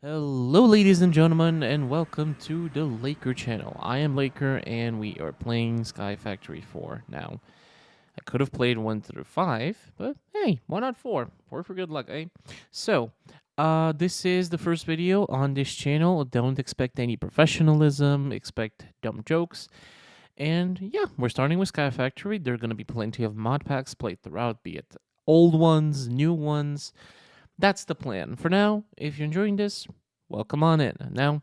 Hello, ladies and gentlemen, and welcome to the Laker channel. I am Laker, and we are playing SkyFactory 4 now. I could have played 1 through 5, but hey, why not 4? 4 for good luck, eh? So, this is the first video on this channel. Don't expect any professionalism, expect dumb jokes. And yeah, we're starting with SkyFactory. There are going to be plenty of mod packs played throughout, be it old ones, new ones. That's the plan. For now, if you're enjoying this, welcome on in. Now,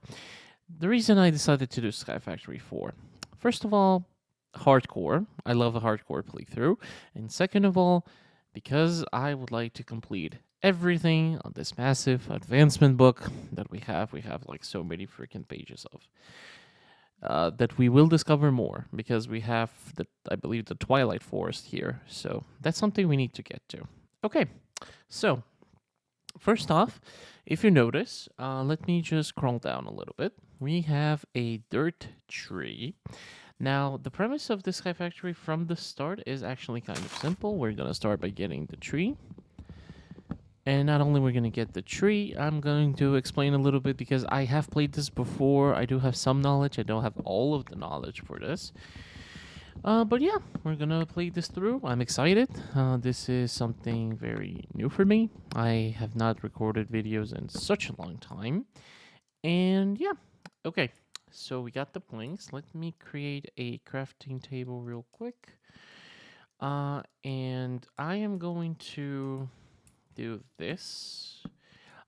the reason I decided to do Sky Factory 4, first of all, hardcore. I love a hardcore playthrough. And second of all, because I would like to complete everything on this massive advancement book that we have. We have like so many freaking pages of. That we will discover more because we have I believe the Twilight Forest here. So that's something we need to get to. Okay, so first off, if you notice, let me just scroll down a little bit. We have a dirt tree. Now, the premise of this Sky Factory from the start is actually kind of simple. We're going to start by getting the tree. And not only we're going to get the tree, I'm going to explain a little bit because I have played this before. I do have some knowledge. I don't have all of the knowledge for this. But yeah, we're gonna play this through. I'm excited. This is something very new for me. I have not recorded videos in such a long time. And yeah, okay. So we got the planks. Let me create a crafting table real quick. And I am going to do this.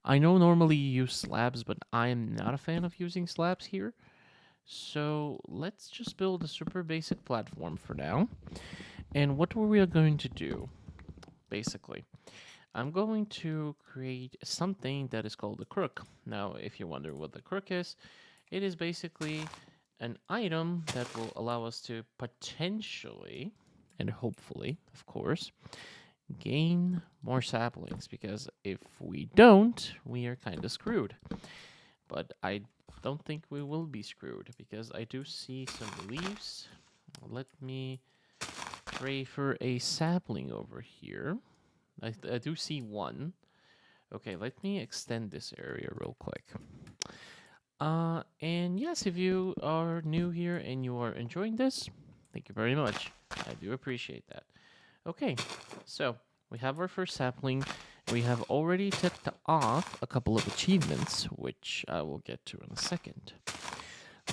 I know normally you use slabs, but I am not a fan of using slabs here. So let's just build a super basic platform for now. And what we are going to do, basically, I'm going to create something that is called a crook. Now, if you wonder what the crook is, it is basically an item that will allow us to potentially, and hopefully, of course, gain more saplings. Because if we don't, we are kind of screwed. But I don't think we will be screwed because I do see some leaves. Let me pray for a sapling over here. I do see one. Okay, let me extend this area real quick. And yes, if you are new here and you are enjoying this, thank you very much. I do appreciate that. Okay, so we have our first sapling. We have already ticked off a couple of achievements, which I will get to in a second.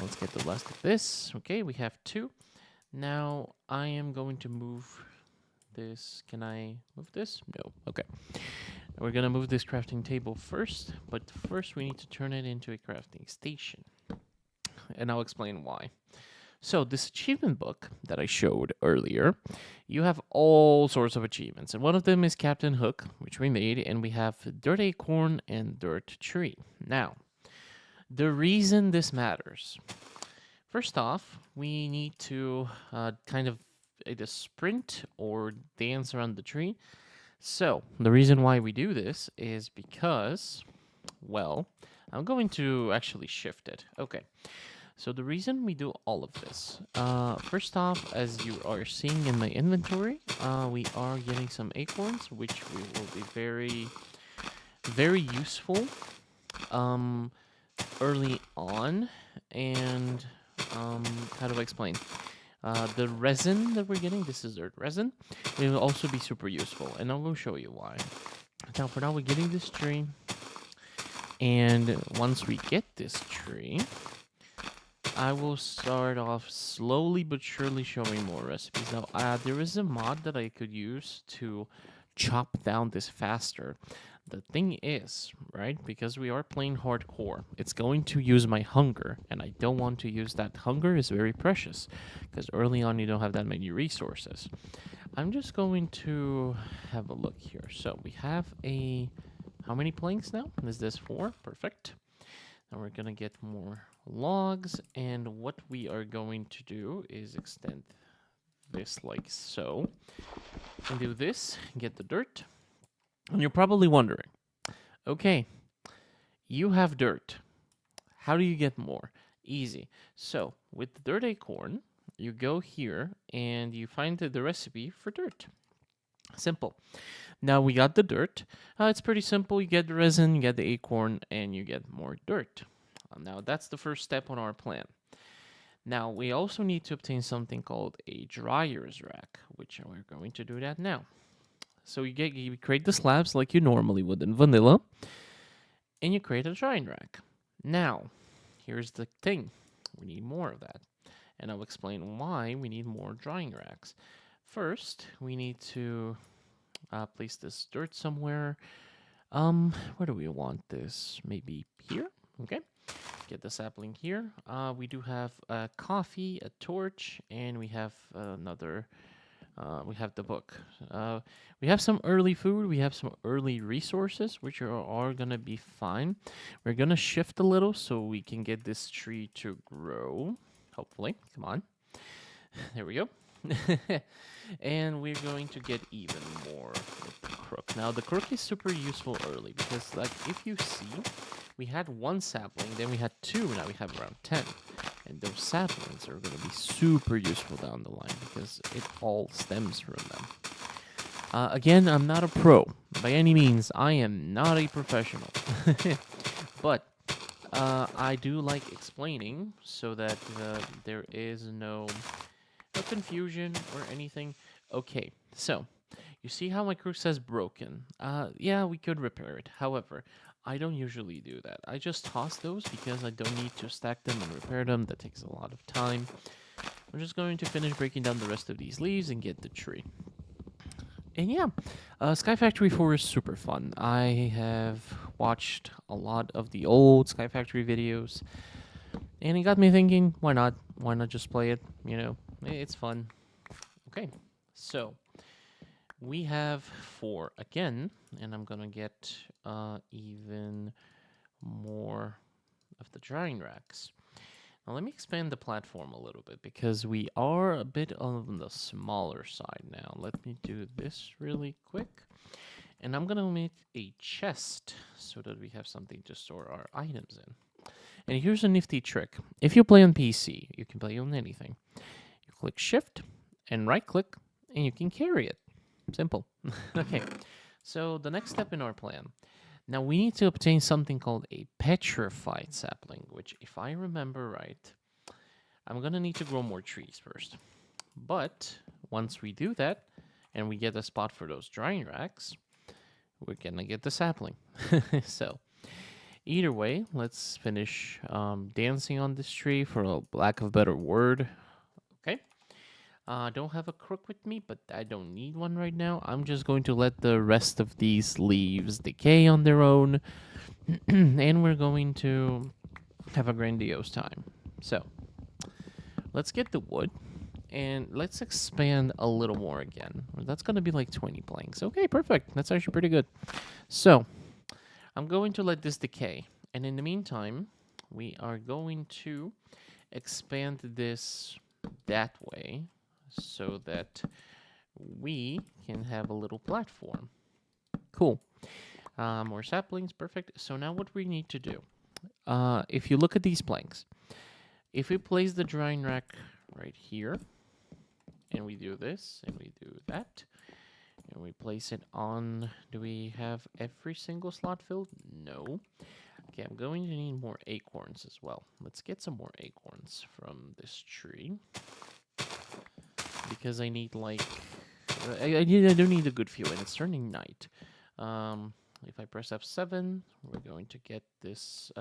Let's get the rest of this. Okay, we have 2. Now I am going to move this. Can I move this? No. Okay. We're going to move this crafting table first, but first we need to turn it into a crafting station. And I'll explain why. So this achievement book that I showed earlier, you have all sorts of achievements. And one of them is Captain Hook, which we made, and we have Dirt Acorn and Dirt Tree. Now, the reason this matters. First off, we need to kind of either sprint or dance around the tree. So, the reason why we do this is because, well, I'm going to actually shift it. Okay. So the reason we do all of this, first off, as you are seeing in my inventory, we are getting some acorns, which will be very, very useful early on. And how do I explain? The resin that we're getting, this is dirt resin, it will also be super useful, and I will show you why. Now, for now, we're getting this tree, and once we get this tree, I will start off slowly but surely showing more recipes. Now, there is a mod that I could use to chop down this faster. The thing is, right, because we are playing hardcore, it's going to use my hunger, and I don't want to use that. Hunger is very precious, because early on you don't have that many resources. I'm just going to have a look here. So we have how many planks now? Is this 4? Perfect. Now we're going to get more logs, and what we are going to do is extend this like so, and do this, get the dirt. And you're probably wondering, okay, you have dirt. How do you get more? Easy. So with the dirt acorn, you go here and you find the recipe for dirt. Simple. Now we got the dirt. It's pretty simple. You get the resin, you get the acorn, and you get more dirt. Now that's the first step on our plan. Now we also need to obtain something called a dryer's rack, which we're going to do that now. So you create the slabs like you normally would in vanilla, and you create a drying rack. Now, here's the thing. We need more of that. And I'll explain why we need more drying racks. First, we need to place this dirt somewhere. Where do we want this? Maybe here? Okay. Get the sapling here. We do have a coffee, a torch, and we have another. We have the book. We have some early food. We have some early resources, which are gonna be fine. We're gonna shift a little so we can get this tree to grow. Hopefully, come on. There we go. And we're going to get even more with the crook. Now, the crook is super useful early because, like, if you see, we had one sapling, then we had two, now we have around 10. And those saplings are going to be super useful down the line because it all stems from them. Again, I'm not a pro. By any means, I am not a professional. But I do like explaining so that there is no confusion or anything. Okay, so you see how my crook says broken? Yeah, we could repair it. However, I don't usually do that. I just toss those because I don't need to stack them and repair them. That takes a lot of time. I'm just going to finish breaking down the rest of these leaves and get the tree. And yeah, SkyFactory 4 is super fun. I have watched a lot of the old SkyFactory videos, and it got me thinking, why not? Why not just play it? You know, it's fun. Okay, so we have 4 again, and I'm gonna get even more of the drying racks. Now let me expand the platform a little bit because we are a bit on the smaller side now. Let me do this really quick. And I'm gonna make a chest so that we have something to store our items in. And here's a nifty trick. If you play on PC, you can play on anything. You click Shift and right click and you can carry it. Simple. Okay, so the next step in our plan. Now we need to obtain something called a petrified sapling, which if I remember right, I'm gonna need to grow more trees first. But once we do that, and we get a spot for those drying racks, we're gonna get the sapling. So either way, let's finish dancing on this tree for a lack of a better word. Okay. I don't have a crook with me, but I don't need one right now. I'm just going to let the rest of these leaves decay on their own. And we're going to have a grandiose time. So, let's get the wood. And let's expand a little more again. That's going to be like 20 planks. Okay, perfect. That's actually pretty good. So, I'm going to let this decay. And in the meantime, we are going to expand this that way so that we can have a little platform. Cool. More saplings, perfect. So now what we need to do, if you look at these planks, if we place the drying rack right here, and we do this, and we do that, and we place it on, do we have every single slot filled? No. Okay, I'm going to need more acorns as well. Let's get some more acorns from this tree. Because I need, like, I do need a good few, and it's turning night. If I press F7, we're going to get this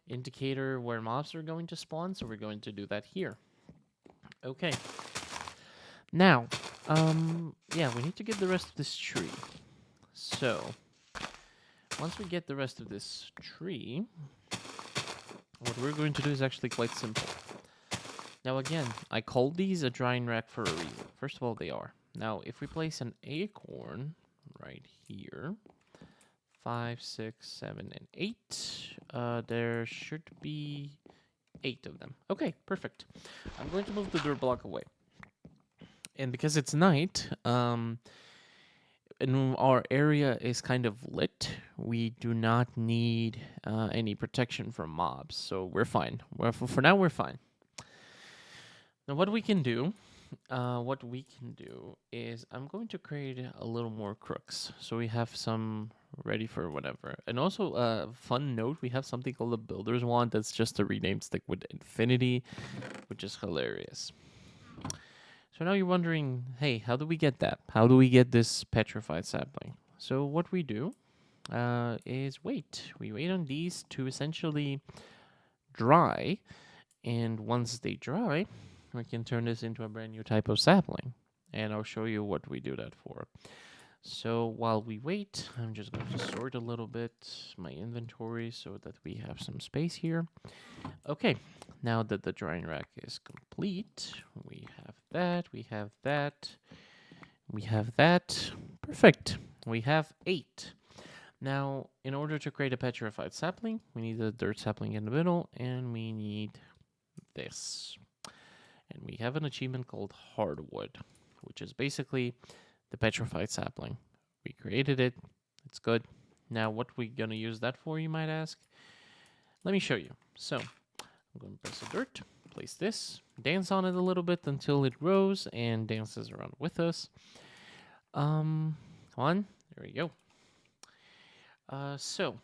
indicator where mobs are going to spawn, so we're going to do that here. Okay. Now, yeah, we need to get the rest of this tree. So, once we get the rest of this tree, what we're going to do is actually quite simple. Now again, I called these a drying rack for a reason. First of all, they are. Now, if we place an acorn right here, 5, 6, 7, and 8, there should be 8 of them. Okay, perfect. I'm going to move the dirt block away. And because it's night, and our area is kind of lit, we do not need any protection from mobs, so we're fine. For now, we're fine. Now, what we can do what we can do is I'm going to create a little more crooks. So we have some ready for whatever. And also, fun note, we have something called the Builder's Wand that's just a renamed stick with infinity, which is hilarious. So now you're wondering, hey, how do we get that? How do we get this petrified sapling? So what we do is wait. We wait on these to essentially dry. And once they dry, we can turn this into a brand new type of sapling. And I'll show you what we do that for. So while we wait, I'm just going to sort a little bit my inventory so that we have some space here. Okay, now that the drying rack is complete, we have that, we have that, we have that. Perfect. We have 8. Now, in order to create a petrified sapling, we need a dirt sapling in the middle, and we need this. And we have an achievement called hardwood, which is basically the petrified sapling. We created it. It's good. Now, what we gonna use that for, you might ask? Let me show you. So, I'm going to press the dirt, place this, dance on it a little bit until it grows and dances around with us. Come on. There we go. So,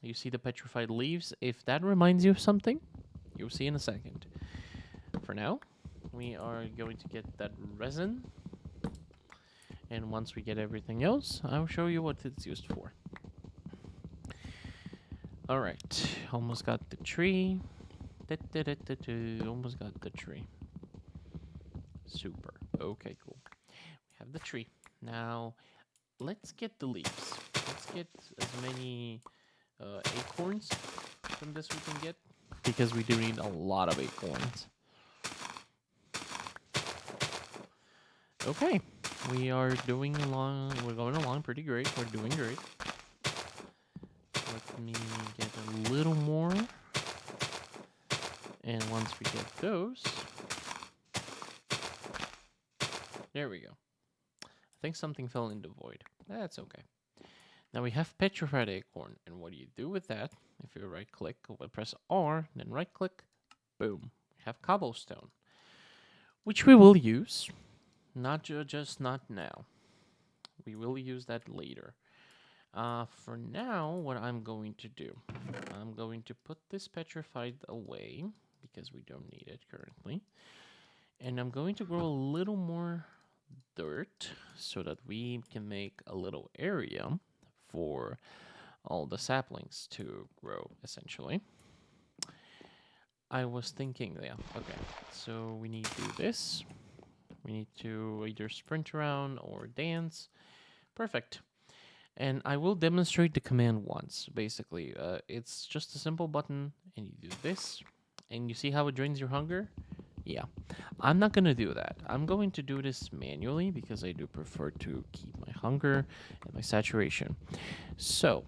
you see the petrified leaves. If that reminds you of something, you'll see in a second. For now, we are going to get that resin. And once we get everything else, I'll show you what it's used for. Alright, almost got the tree. Almost got the tree. Super. Okay, cool. We have the tree. Now, let's get the leaves. Let's get as many acorns from this we can get, because we do need a lot of acorns. Okay, we are doing along. We're going along pretty great. We're doing great. Let me get a little more. And once we get those, there we go. I think something fell in the void. That's okay. Now we have petrified acorn, and what do you do with that? If you right click, press R, then right click, boom. We have cobblestone, which we will use, not just not now. We will use that later. For now, what I'm going to do, I'm going to put this petrified away because we don't need it currently. And I'm going to grow a little more dirt so that we can make a little area for all the saplings to grow, essentially. I was thinking, yeah, okay, so we need to do this. We need to either sprint around or dance. Perfect. And I will demonstrate the command once, basically. It's just a simple button, and you do this, and you see how it drains your hunger? Yeah. I'm not going to do that. I'm going to do this manually because I do prefer to keep my hunger and my saturation. So,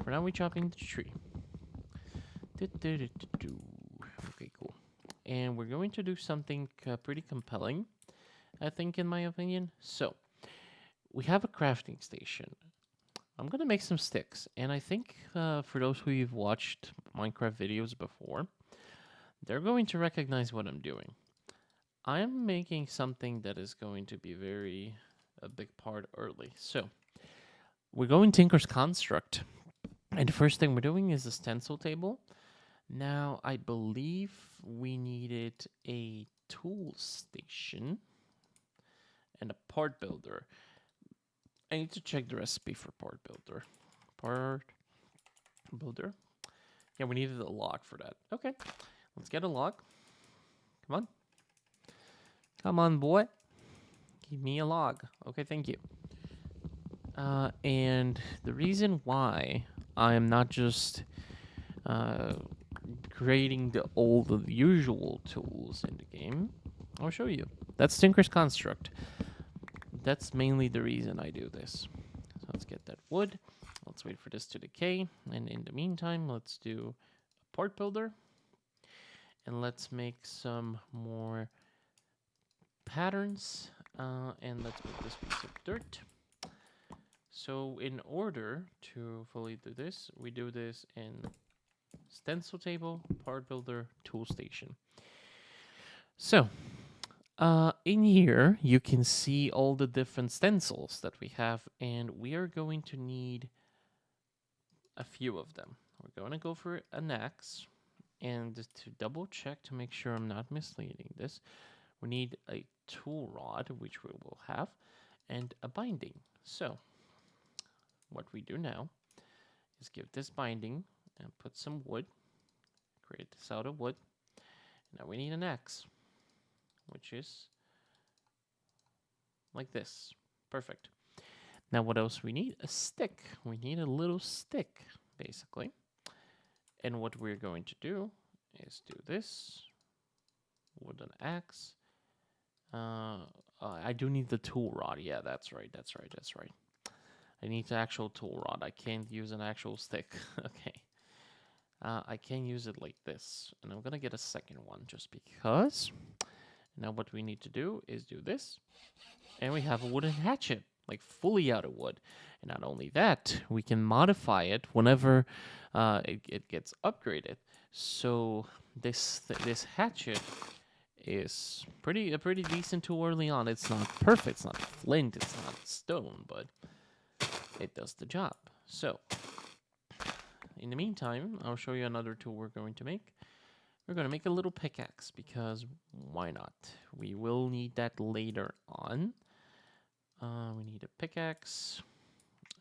for now we chop into the tree. Okay, cool. And we're going to do something pretty compelling, I think, in my opinion. So, we have a crafting station. I'm going to make some sticks. And I think for those who have watched Minecraft videos before, they're going to recognize what I'm doing. I'm making something that is going to be a big part early. So, we're going Tinker's Construct. And the first thing we're doing is a stencil table. Now, I believe we needed a tool station and a part builder. I need to check the recipe for part builder. Part builder? Yeah, we needed a log for that. Okay, let's get a log. Come on. Come on, boy. Give me a log. Okay, thank you. And the reason why I am not just creating the usual tools in the game, I'll show you. That's Tinker's Construct. That's mainly the reason I do this. So let's get that wood. Let's wait for this to decay. And in the meantime, let's do a part builder. And let's make some more patterns. And let's put this piece of dirt. So in order to fully do this, we do this in stencil table, part builder, tool station. So In here, you can see all the different stencils that we have, and we are going to need a few of them. We're going to go for an axe, and to double check to make sure I'm not misleading this, we need a tool rod, which we will have, and a binding. So, what we do now is give this binding and put some wood, create this out of wood. Now we need an axe, which is like this. Perfect. Now what else we need? A stick. We need a little stick, basically. And what we're going to do is do this. Wooden axe. I do need the tool rod. Yeah, that's right. I need the actual tool rod. I can't use an actual stick. Okay. I can use it like this. And I'm going to get a second one just because. Now what we need to do is do this. And we have a wooden hatchet, like fully out of wood. And not only that, we can modify it whenever it gets upgraded. So this hatchet is a pretty decent tool early on. It's not perfect. It's not flint. It's not stone, but it does the job. So in the meantime, I'll show you another tool we're going to make. We're going to make a little pickaxe because why not? We will need that later on. We need a pickaxe,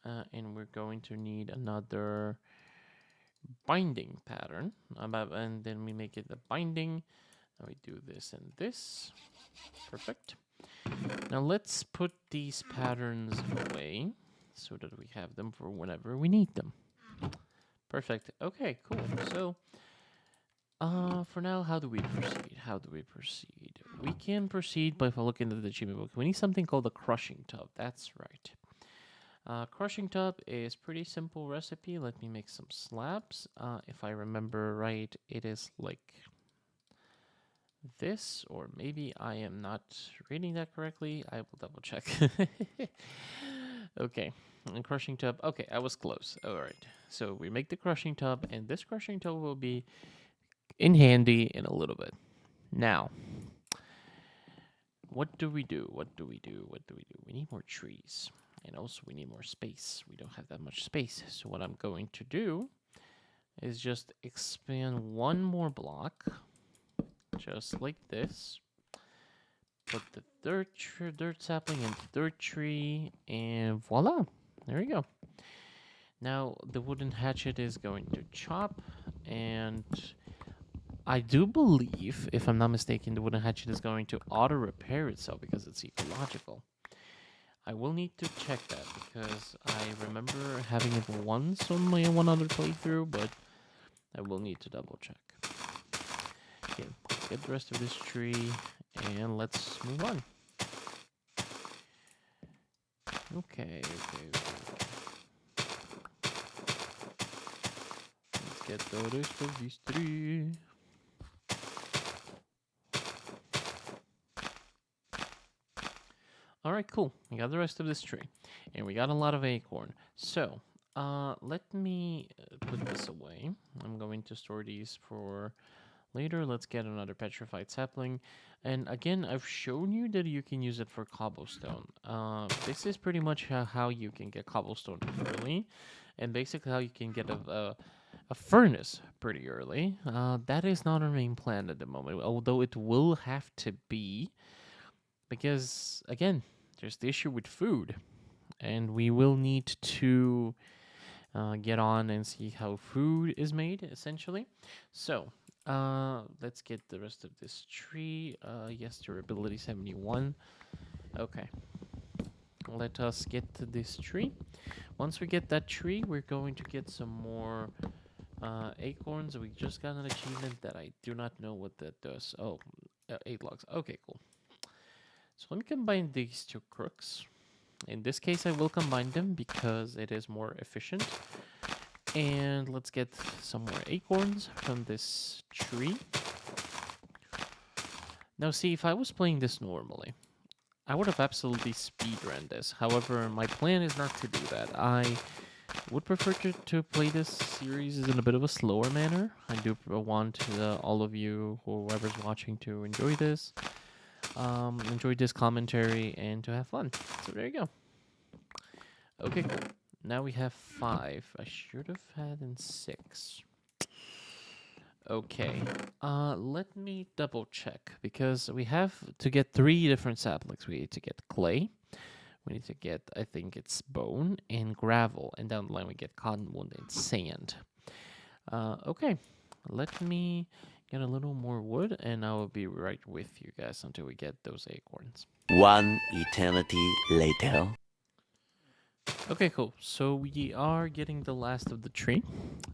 and we're going to need another binding pattern. And then we make it a binding. And we do this and this. Perfect. Now let's put these patterns away so that we have them for whenever we need them. Perfect. Okay, cool. So, for now, how do we proceed? We can proceed by looking at the achievement book. We need something called the crushing tub. That's right. Crushing tub is pretty simple recipe. Let me make some slabs. If I remember right, it is like this, or maybe I am not reading that correctly. I will double check. Okay, and crushing tub. Okay, I was close. All right. So we make the crushing tub, and this crushing tub will be in handy in a little bit. Now, what do we do? We need more trees. And also we need more space. We don't have that much space. So what I'm going to do is just expand one more block. Just like this. Put the dirt sapling and dirt tree. And voila. There we go. Now the wooden hatchet is going to chop. And I do believe, if I'm not mistaken, the wooden hatchet is going to auto-repair itself because it's ecological. I will need to check that because I remember having it once on my one other playthrough, but I will need to double check. Okay, get the rest of this tree and let's move on. Okay. Let's get the rest of this tree. All right, cool. We got the rest of this tree, and we got a lot of acorn. So, let me put this away. I'm going to store these for later. Let's get another petrified sapling. And again, I've shown you that you can use it for cobblestone. This is pretty much how you can get cobblestone early, and basically how you can get a furnace pretty early. That is not our main plan at the moment, although it will have to be. Because, again, there's the issue with food. And we will need to get on and see how food is made, essentially. So, let's get the rest of this tree. Yes, durability 71. Okay. Let us get to this tree. Once we get that tree, we're going to get some more acorns. We just got an achievement that I do not know what that does. Oh, 8 logs. Okay, cool. So let me combine these two crooks. In this case, I will combine them because it is more efficient. And let's get some more acorns from this tree. Now see, if I was playing this normally, I would have absolutely speedrun this. However, my plan is not to do that. I would prefer to play this series in a bit of a slower manner. I do want all of you, whoever's watching, to enjoy this. enjoy this commentary and to have fun. So there you go. Okay, cool. Now we have 5. I should have had in 6. Okay. Let me double check because we have to get 3 different saplings. We need to get clay. We need to get, I think it's bone and gravel. And down the line we get cottonwood and sand. Okay. Let me get a little more wood and I will be right with you guys until we get those acorns. One eternity later. Okay, cool. So we are getting the last of the tree.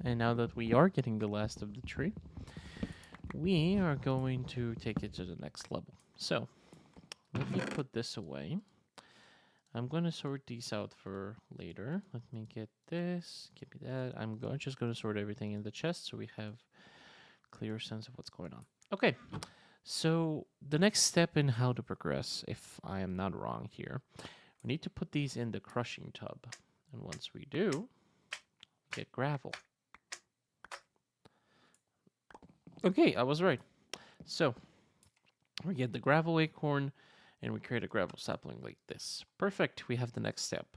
And now that we are getting the last of the tree, we are going to take it to the next level. So let me put this away. I'm going to sort these out for later. Let me get this, give me that. I'm just going to sort everything in the chest so we have clear sense of what's going on. Okay, so the next step in how to progress, if I am not wrong here, we need to put these in the crushing tub. And once we do, get gravel. Okay, I was right. So we get the gravel acorn and we create a gravel sapling like this. Perfect, we have the next step.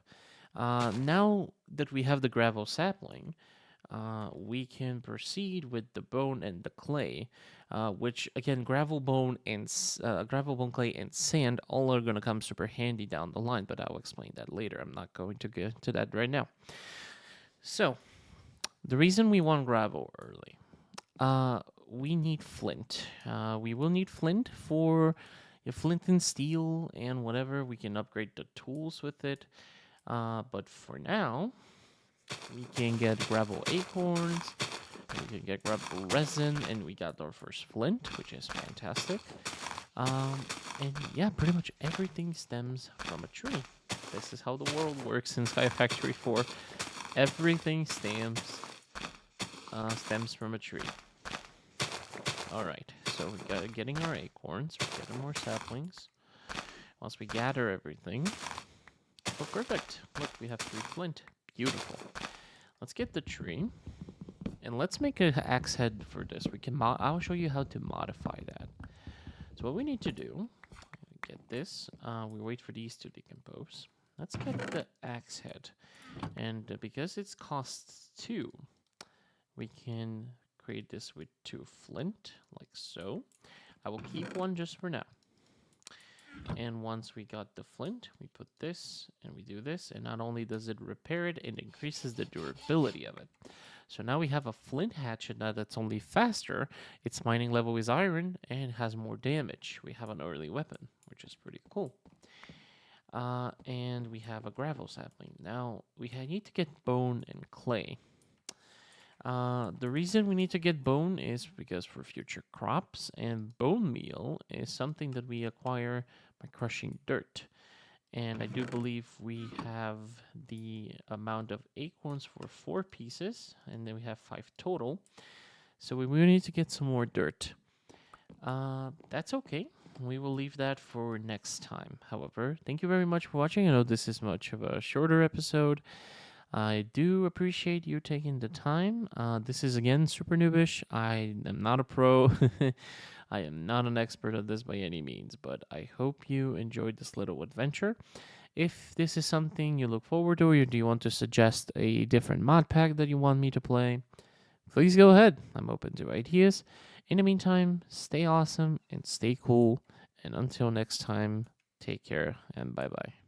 Now that we have the gravel sapling, we can proceed with the bone and the clay, which again, gravel bone, clay, and sand all are going to come super handy down the line, but I'll explain that later. I'm not going to get to that right now. So, the reason we want gravel early, we need flint. We will need flint for flint and steel and whatever. We can upgrade the tools with it. But for now, we can get gravel acorns, we can get gravel resin, and we got our first flint, which is fantastic. And yeah, pretty much everything stems from a tree. This is how the world works in SkyFactory 4. Everything stems from a tree. Alright, so we got getting our acorns, we're getting more saplings. Once we gather everything, oh perfect, look, we have 3 flint. Beautiful. Let's get the tree, and let's make an axe head for this. We can. I'll show you how to modify that. So what we need to do, get this. We wait for these to decompose. Let's get the axe head, and because it's costs 2, we can create this with 2 flint, like so. I will keep one just for now. And once we got the flint, we put this and we do this, and not only does it repair it, it increases the durability of it. So now we have a flint hatchet now that's only faster, its mining level is iron, and has more damage. We have an early weapon, which is pretty cool. And we have a gravel sapling. Now we need to get bone and clay. The reason we need to get bone is because for future crops, and bone meal is something that we acquire by crushing dirt. And I do believe we have the amount of acorns for 4 pieces, and then we have 5 total. So we will need to get some more dirt. That's okay. We will leave that for next time. However, thank you very much for watching. I know this is much of a shorter episode. I do appreciate you taking the time. This is, again, super noobish. I am not a pro. I am not an expert at this by any means, but I hope you enjoyed this little adventure. If this is something you look forward to, or do you want to suggest a different mod pack that you want me to play, please go ahead. I'm open to ideas. In the meantime, stay awesome and stay cool. And until next time, take care and bye-bye.